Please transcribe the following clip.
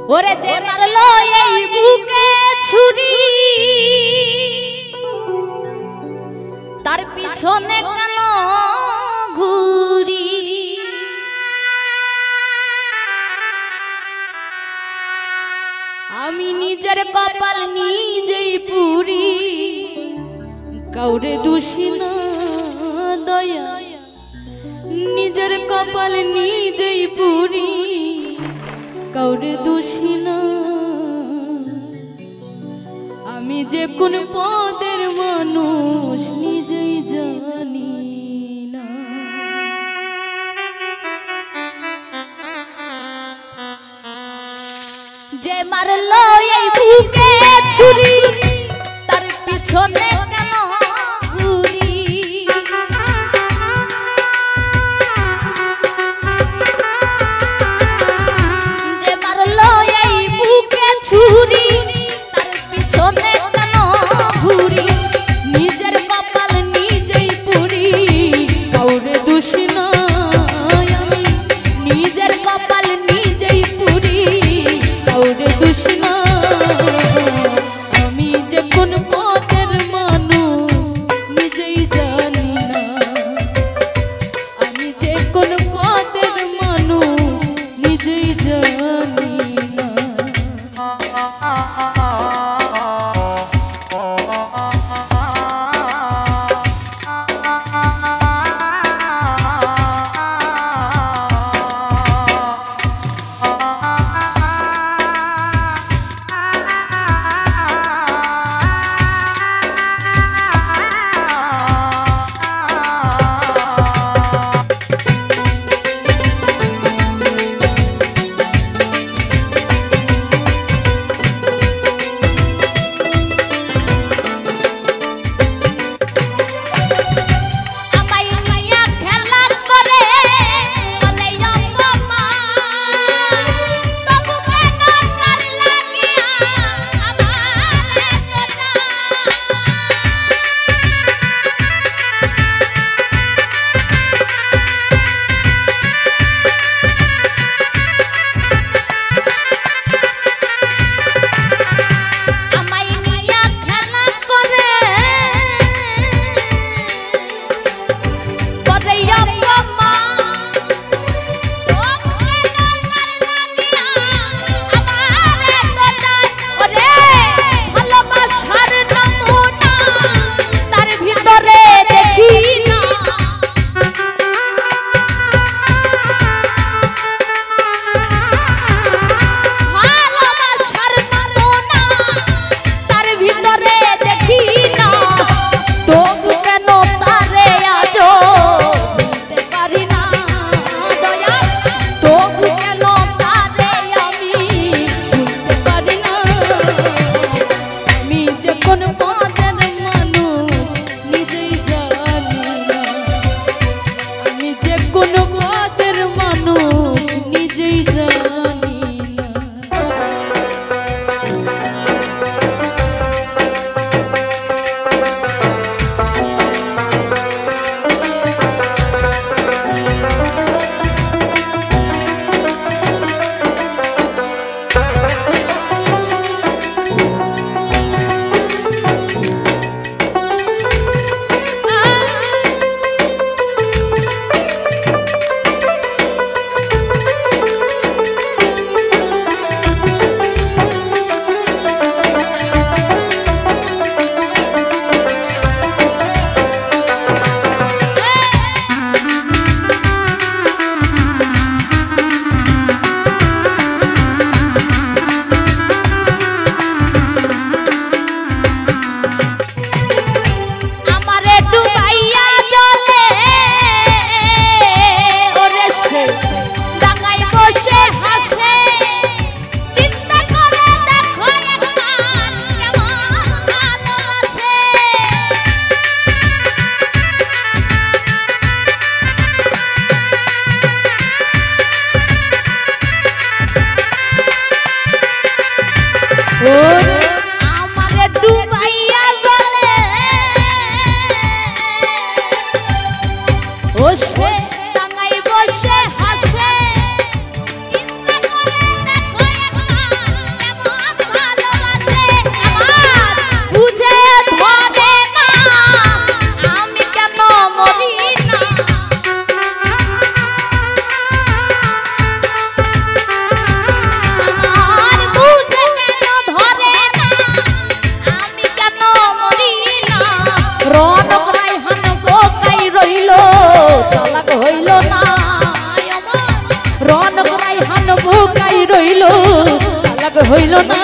ওরে যে মারলো এই বুকে ছুরি তার পিছনে কেন ঘুরি আমি নিজের কপাল নিজেই পুরি কাউরে দোষী না দয়া নিজের কপাল নিজেই পুরি কাউরে দোষী না আমি যে কোন পদের মানুষ নিজেই জানি না যে মারলো এই বুকে ছুরি তার পিছনে কেন ঘুরি যে মারলো এই বুকে ছুরি তার পিছনে কেন ঘুরি নিজের কপাল নিজেই পুরি কাউরে দোষী না আমি নিজের কপাল নিজেই পুরি কাউরে দোষী না আমি যে কোন পদের মানুষ নিজেই জানি না আমি যে কোন পদের মানুষ নিজেই জানি না রইল চালাক হইল না